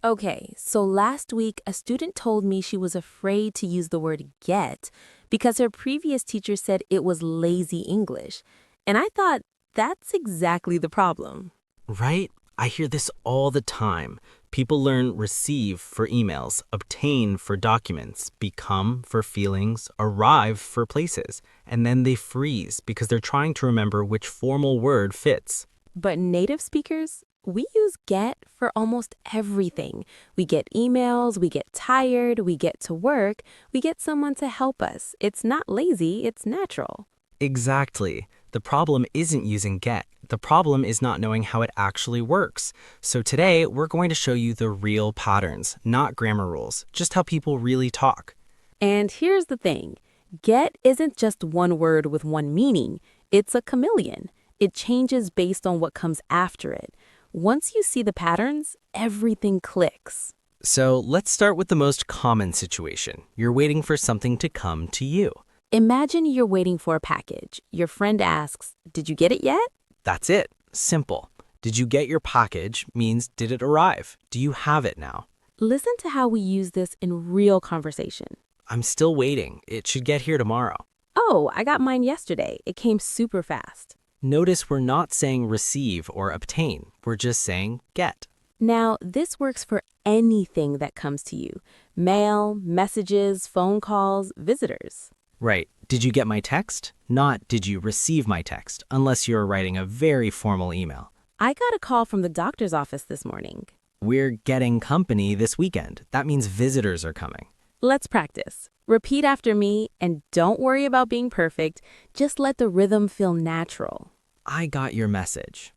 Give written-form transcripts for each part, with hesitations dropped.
Okay, so last week a student told me she was afraid to use the word get because her previous teacher said it was lazy English. And I thought that's exactly the problem. Right? I hear this all the time. People learn receive for emails, obtain for documents, become for feelings, arrive for places, and then they freeze because they're trying to remember which formal word fits. But native speakers, we use get for almost everything. We get emails, we get tired, we get to work, we get someone to help us. It's not lazy, it's natural. Exactly. The problem isn't using get. The problem is not knowing how it actually works. So today, we're going to show you the real patterns, not grammar rules, just how people really talk. And here's the thing, get isn't just one word with one meaning, it's a chameleon. It changes based on what comes after it. Once you see the patterns, everything clicks. So let's start with the most common situation. You're waiting for something to come to you. Imagine you're waiting for a package. Your friend asks, "Did you get it yet?" That's it. Simple. Did you get your package means did it arrive? Do you have it now? Listen to how we use this in real conversation. I'm still waiting. It should get here tomorrow. Oh, I got mine yesterday. It came super fast. Notice we're not saying receive or obtain. We're just saying get. Now, this works for anything that comes to you. Mail, messages, phone calls, visitors. Right. Did you get my text? Not did you receive my text, unless you're writing a very formal email. I got a call from the doctor's office this morning. We're getting company this weekend. That means visitors are coming. Let's practice. Repeat after me and don't worry about being perfect. Just let the rhythm feel natural. I got your message.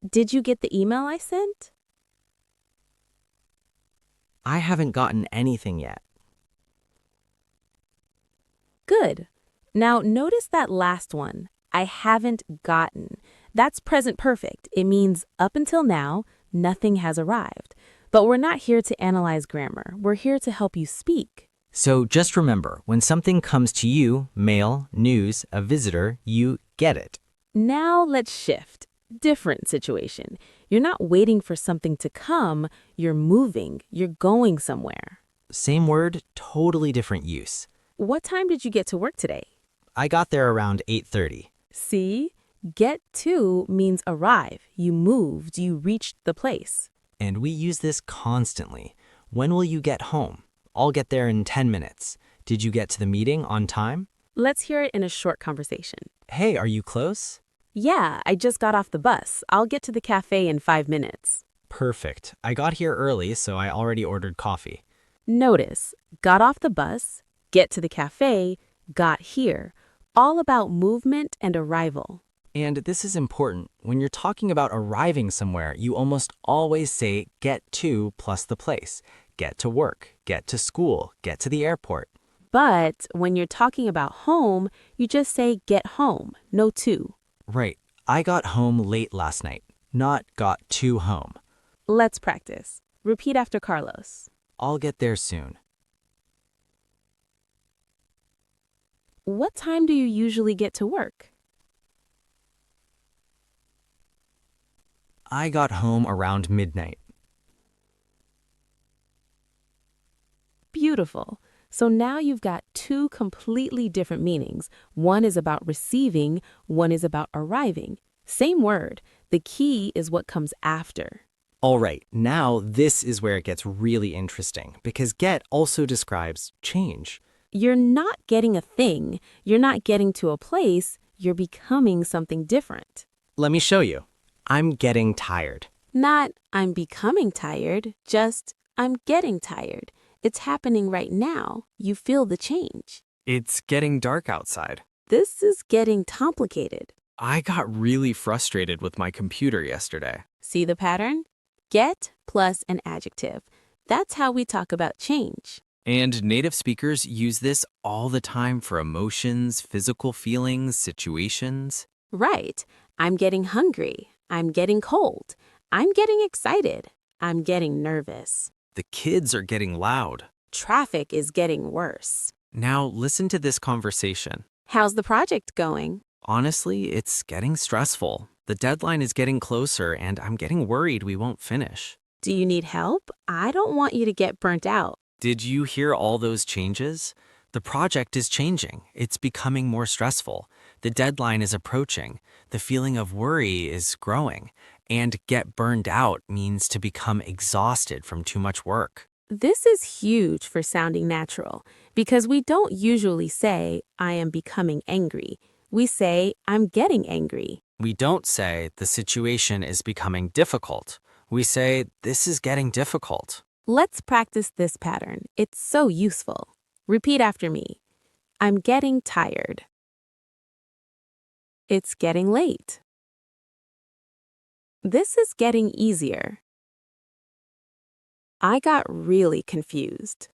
Did you get the email I sent? I haven't gotten anything yet. Good. Now notice that last one. I haven't gotten. That's present perfect. It means up until now, nothing has arrived. But we're not here to analyze grammar. We're here to help you speak. So just remember, when something comes to you, mail, news, a visitor, you get it. Now let's shift. Different situation. You're not waiting for something to come. You're moving. You're going somewhere. Same word, totally different use. What time did you get to work today? I got there around 8:30. See? Get to means arrive. You moved. You reached the place. And we use this constantly. When will you get home? I'll get there in 10 minutes. Did you get to the meeting on time? Let's hear it in a short conversation. Hey, are you close? Yeah, I just got off the bus. I'll get to the cafe in 5 minutes. Perfect. I got here early, so I already ordered coffee. Notice, got off the bus, get to the cafe, got here. All about movement and arrival. And this is important. When you're talking about arriving somewhere, you almost always say get to plus the place. Get to work, get to school, get to the airport. But when you're talking about home, you just say get home, no to. Right. I got home late last night, not got to home. Let's practice. Repeat after Carlos. I'll get there soon. What time do you usually get to work? I got home around midnight. Beautiful. So now you've got two completely different meanings. One is about receiving, one is about arriving. Same word. The key is what comes after. All right, now this is where it gets really interesting because get also describes change. You're not getting a thing. You're not getting to a place. You're becoming something different. Let me show you. I'm getting tired. Not I'm becoming tired, just I'm getting tired. It's happening right now. You feel the change. It's getting dark outside. This is getting complicated. I got really frustrated with my computer yesterday. See the pattern? Get plus an adjective. That's how we talk about change. And native speakers use this all the time for emotions, physical feelings, situations. Right. I'm getting hungry. I'm getting cold. I'm getting excited. I'm getting nervous. The kids are getting loud. Traffic is getting worse. Now listen to this conversation. How's the project going? Honestly, it's getting stressful. The deadline is getting closer and I'm getting worried we won't finish. Do you need help? I don't want you to get burnt out. Did you hear all those changes? The project is changing. It's becoming more stressful. The deadline is approaching. The feeling of worry is growing. And get burned out means to become exhausted from too much work. This is huge for sounding natural because we don't usually say, I am becoming angry. We say, I'm getting angry. We don't say the situation is becoming difficult. We say this is getting difficult. Let's practice this pattern. It's so useful. Repeat after me. I'm getting tired. It's getting late. This is getting easier. I got really confused.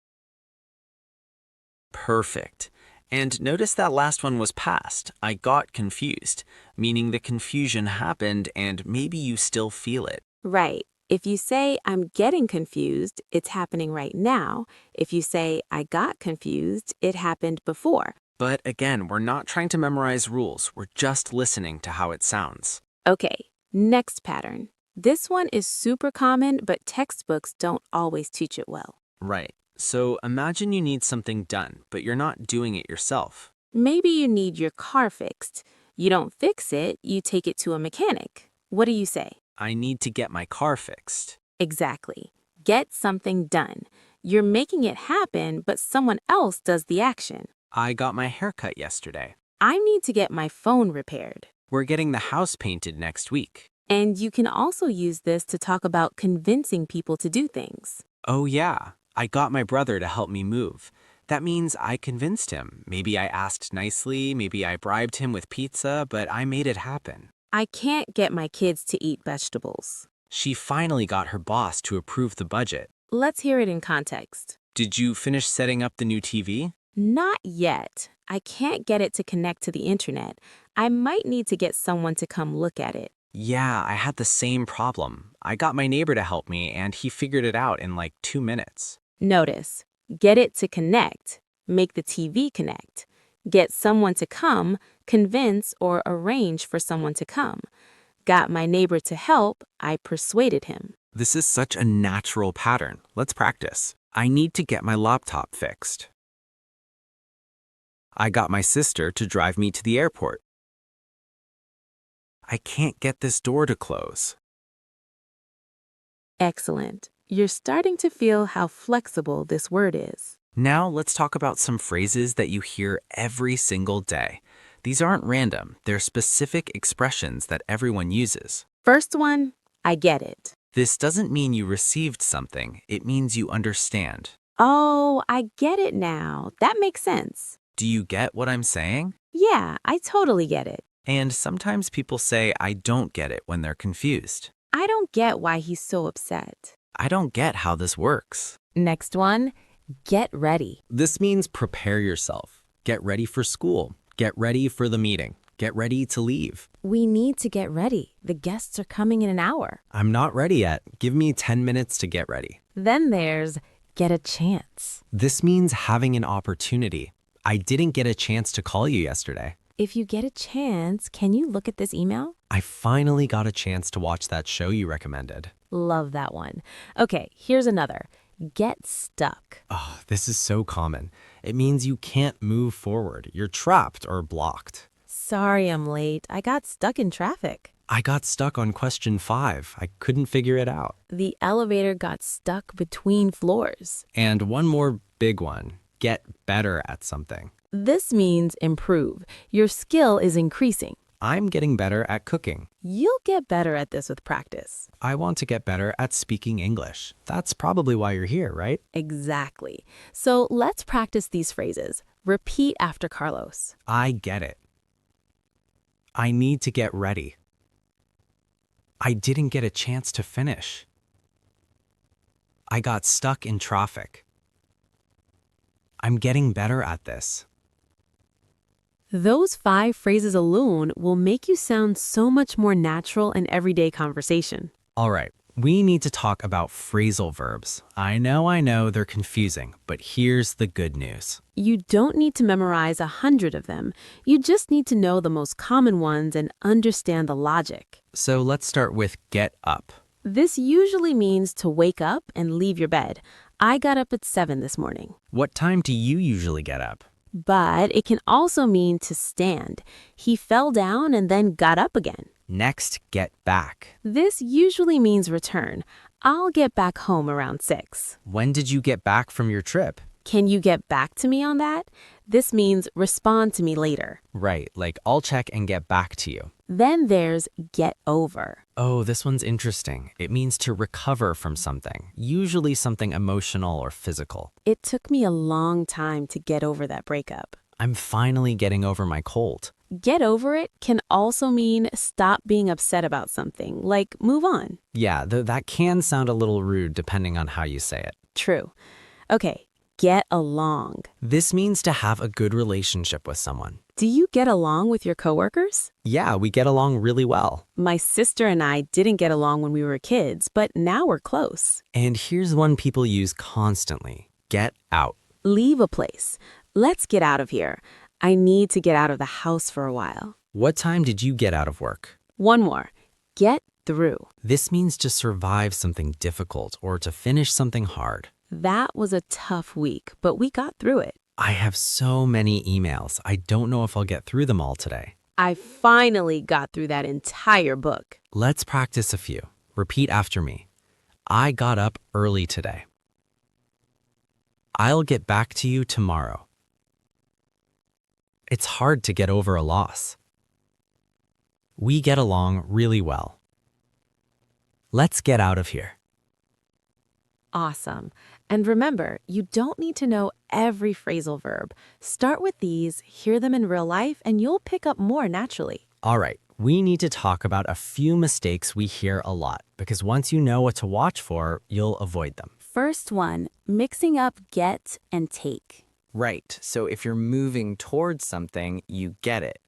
Perfect. And notice that last one was past. I got confused, meaning the confusion happened and maybe you still feel it. Right. If you say, I'm getting confused, it's happening right now. If you say, I got confused, it happened before. But again, we're not trying to memorize rules. We're just listening to how it sounds. Okay, next pattern. This one is super common, but textbooks don't always teach it well. Right. So imagine you need something done, but you're not doing it yourself. Maybe you need your car fixed. You don't fix it, you take it to a mechanic. What do you say? I need to get my car fixed. Exactly. Get something done. You're making it happen, but someone else does the action. I got my hair cut yesterday. I need to get my phone repaired. We're getting the house painted next week. And you can also use this to talk about convincing people to do things. Oh yeah, I got my brother to help me move. That means I convinced him. Maybe I asked nicely, maybe I bribed him with pizza, but I made it happen. I can't get my kids to eat vegetables. She finally got her boss to approve the budget. Let's hear it in context. Did you finish setting up the new TV? Not yet. I can't get it to connect to the internet. I might need to get someone to come look at it. Yeah, I had the same problem. I got my neighbor to help me and he figured it out in like 2 minutes. Notice, get it to connect, make the TV connect. Get someone to come, convince or arrange for someone to come. Got my neighbor to help, I persuaded him. This is such a natural pattern. Let's practice. I need to get my laptop fixed. I got my sister to drive me to the airport. I can't get this door to close. Excellent. You're starting to feel how flexible this word is. Now let's talk about some phrases that you hear every single day. These aren't random. They're specific expressions that everyone uses. First one, I get it. This doesn't mean you received something. It means you understand. Oh, I get it now. That makes sense. Do you get what I'm saying? Yeah, I totally get it. And sometimes people say, I don't get it when they're confused. I don't get why he's so upset. I don't get how this works. Next one, get ready. This means prepare yourself. Get ready for school. Get ready for the meeting. Get ready to leave. We need to get ready. The guests are coming in an hour. I'm not ready yet. Give me 10 minutes to get ready. Then there's get a chance. This means having an opportunity. I didn't get a chance to call you yesterday. If you get a chance, can you look at this email? I finally got a chance to watch that show you recommended. Love that one. Okay, here's another. Get stuck. Oh, this is so common. It means you can't move forward. You're trapped or blocked. Sorry I'm late. I got stuck in traffic. I got stuck on question 5. I couldn't figure it out. The elevator got stuck between floors. And one more big one. Get better at something. This means improve. Your skill is increasing. I'm getting better at cooking. You'll get better at this with practice. I want to get better at speaking English. That's probably why you're here, right? Exactly. So let's practice these phrases. Repeat after Carlos. I get it. I need to get ready. I didn't get a chance to finish. I got stuck in traffic. I'm getting better at this. Those 5 phrases alone will make you sound so much more natural in everyday conversation. All right, We need to talk about phrasal verbs. I know, they're confusing, but here's the good news. You don't need to memorize 100 of them. You just need to know the most common ones and understand the logic. So let's start with get up. This usually means to wake up and leave your bed. I got up at 7 this morning. What time do you usually get up? But it can also mean to stand. He fell down and then got up again. Next, get back. This usually means return. I'll get back home around 6. When did you get back from your trip? Can you get back to me on that? This means respond to me later. Right, like I'll check and get back to you. Then there's get over. Oh, this one's interesting. It means to recover from something, usually something emotional or physical. It took me a long time to get over that breakup. I'm finally getting over my cold. Get over it can also mean stop being upset about something, like move on. Yeah, though that can sound a little rude depending on how you say it. True. Okay, get along. This means to have a good relationship with someone. Do you get along with your coworkers? Yeah, we get along really well. My sister and I didn't get along when we were kids, but now we're close. And here's one people use constantly. Get out. Leave a place. Let's get out of here. I need to get out of the house for a while. What time did you get out of work? One more. Get through. This means to survive something difficult or to finish something hard. That was a tough week, but we got through it. I have so many emails. I don't know if I'll get through them all today. I finally got through that entire book. Let's practice a few. Repeat after me. I got up early today. I'll get back to you tomorrow. It's hard to get over a loss. We get along really well. Let's get out of here. Awesome. And remember, you don't need to know every phrasal verb. Start with these, hear them in real life, and you'll pick up more naturally. All right, we need to talk about a few mistakes we hear a lot, because once you know what to watch for, you'll avoid them. First one, mixing up get and take. Right, so if you're moving towards something, you get it.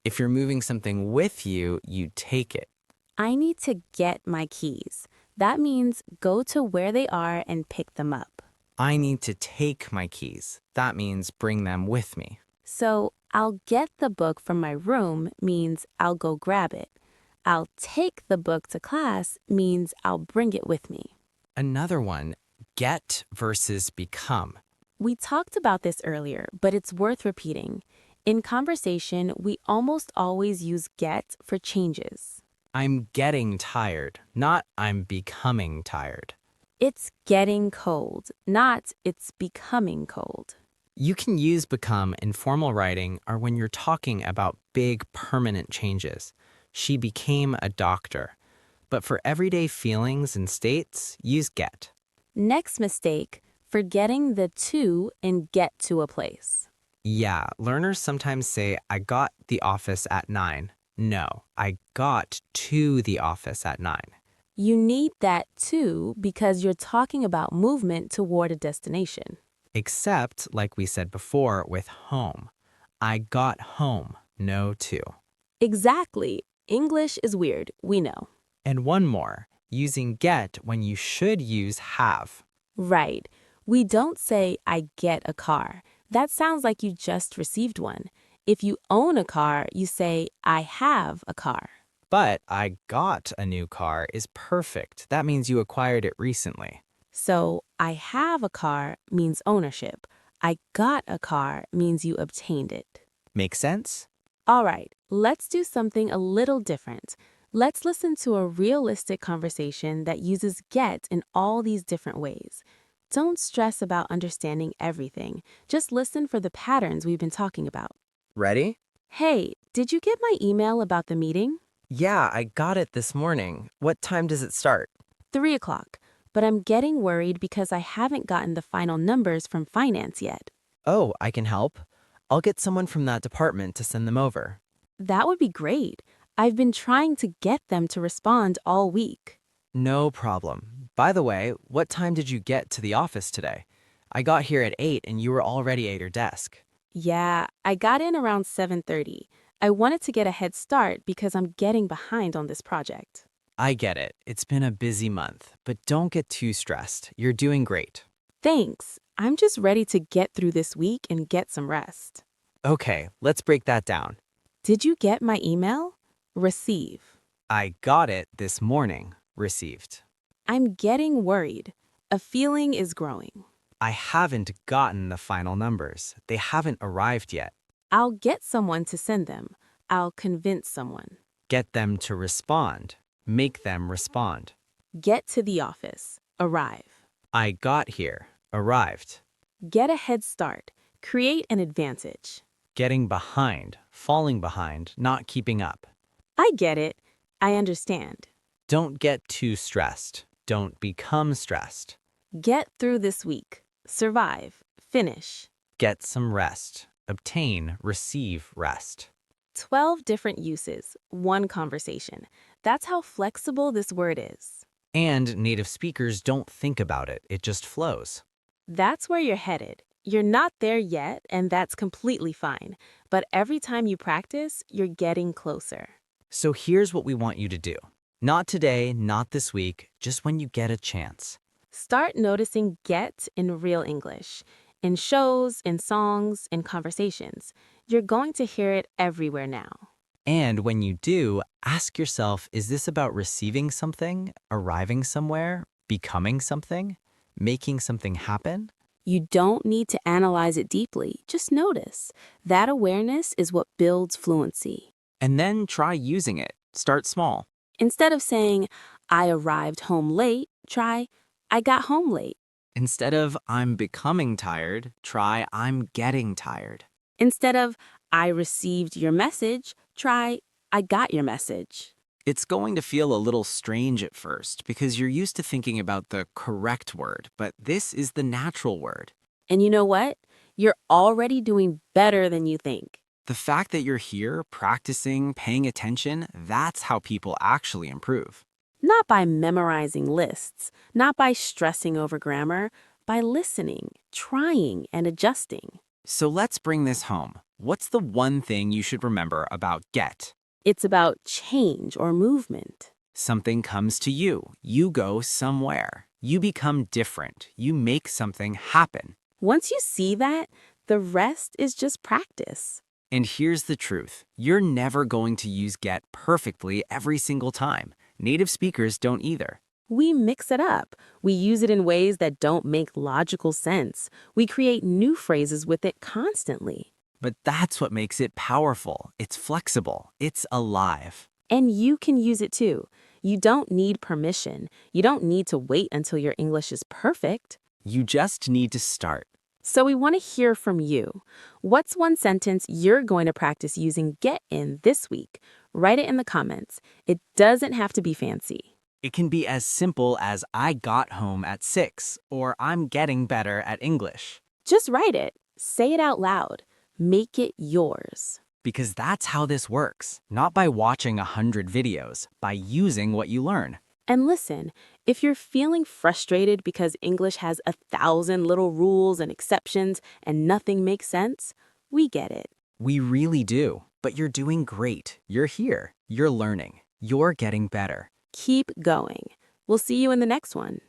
If you're moving something with you, you take it. I need to get my keys. That means go to where they are and pick them up. I need to take my keys. That means bring them with me. So I'll get the book from my room means I'll go grab it. I'll take the book to class means I'll bring it with me. Another one, get versus become. We talked about this earlier, but it's worth repeating. In conversation, we almost always use get for changes. I'm getting tired, not I'm becoming tired. It's getting cold, not it's becoming cold. You can use become in formal writing or when you're talking about big permanent changes. She became a doctor. But for everyday feelings and states, use get. Next mistake, forgetting the to in get to a place. Yeah, learners sometimes say, I got the office at 9. No, I got to the office at 9. You need that to because you're talking about movement toward a destination. Except, like we said before, with home. I got home, no to. Exactly. English is weird, we know. And one more, using get when you should use have. Right. We don't say, I get a car. That sounds like you just received one. If you own a car, you say, I have a car. But I got a new car is perfect. That means you acquired it recently. So, I have a car means ownership. I got a car means you obtained it. Make sense? All right, let's do something a little different. Let's listen to a realistic conversation that uses get in all these different ways. Don't stress about understanding everything. Just listen for the patterns we've been talking about. Ready? Hey, did you get my email about the meeting? Yeah, I got it this morning. What time does it start? 3 o'clock. But I'm getting worried because I haven't gotten the final numbers from finance yet. Oh, I can help. I'll get someone from that department to send them over. That would be great. I've been trying to get them to respond all week. No problem. By the way, what time did you get to the office today? I got here at 8 and you were already at your desk. Yeah, I got in around 7:30. I wanted to get a head start because I'm getting behind on this project. I get it. It's been a busy month, but don't get too stressed. You're doing great. Thanks. I'm just ready to get through this week and get some rest. Okay, let's break that down. Did you get my email? Receive. I got it this morning. Received. I'm getting worried. A feeling is growing. I haven't gotten the final numbers. They haven't arrived yet. I'll get someone to send them. I'll convince someone. Get them to respond. Make them respond. Get to the office. Arrive. I got here. Arrived. Get a head start. Create an advantage. Getting behind. Falling behind. Not keeping up. I get it. I understand. Don't get too stressed. Don't become stressed. Get through this week. Survive. Finish. Get some rest. Obtain, receive rest. 12 different uses, one conversation. That's how flexible this word is. And native speakers don't think about it. It just flows. That's where you're headed. You're not there yet, and that's completely fine. But every time you practice, you're getting closer. So here's what we want you to do. Not today, not this week, just when you get a chance. Start noticing get in real English. In shows, in songs, in conversations. You're going to hear it everywhere now. And when you do, ask yourself, is this about receiving something, arriving somewhere, becoming something, making something happen? You don't need to analyze it deeply, just notice. That awareness is what builds fluency. And then try using it. Start small. Instead of saying, I arrived home late, try, I got home late. Instead of I'm becoming tired, try I'm getting tired. Instead of, I received your message, try, I got your message. It's going to feel a little strange at first because you're used to thinking about the correct word, but this is the natural word. And you know what? You're already doing better than you think. The fact that you're here, practicing, paying attention, that's how people actually improve. Not by memorizing lists, not by stressing over grammar, by listening, trying, and adjusting. So let's bring this home. What's the one thing you should remember about get? It's about change or movement. Something comes to you. You go somewhere. You become different. You make something happen. Once you see that, the rest is just practice. And here's the truth. You're never going to use get perfectly every single time. Native speakers don't either. We mix it up. We use it in ways that don't make logical sense. We create new phrases with it constantly. But that's what makes it powerful. It's flexible. It's alive. And you can use it too. You don't need permission. You don't need to wait until your English is perfect. You just need to start. So we want to hear from you. What's one sentence you're going to practice using get in this week? Write it in the comments. It doesn't have to be fancy. It can be as simple as I got home at 6 or I'm getting better at English. Just write it. Say it out loud. Make it yours. Because that's how this works. Not by watching 100 videos, by using what you learn. And listen, if you're feeling frustrated because English has 1,000 little rules and exceptions and nothing makes sense, we get it. We really do. But you're doing great. You're here. You're learning. You're getting better. Keep going. We'll see you in the next one.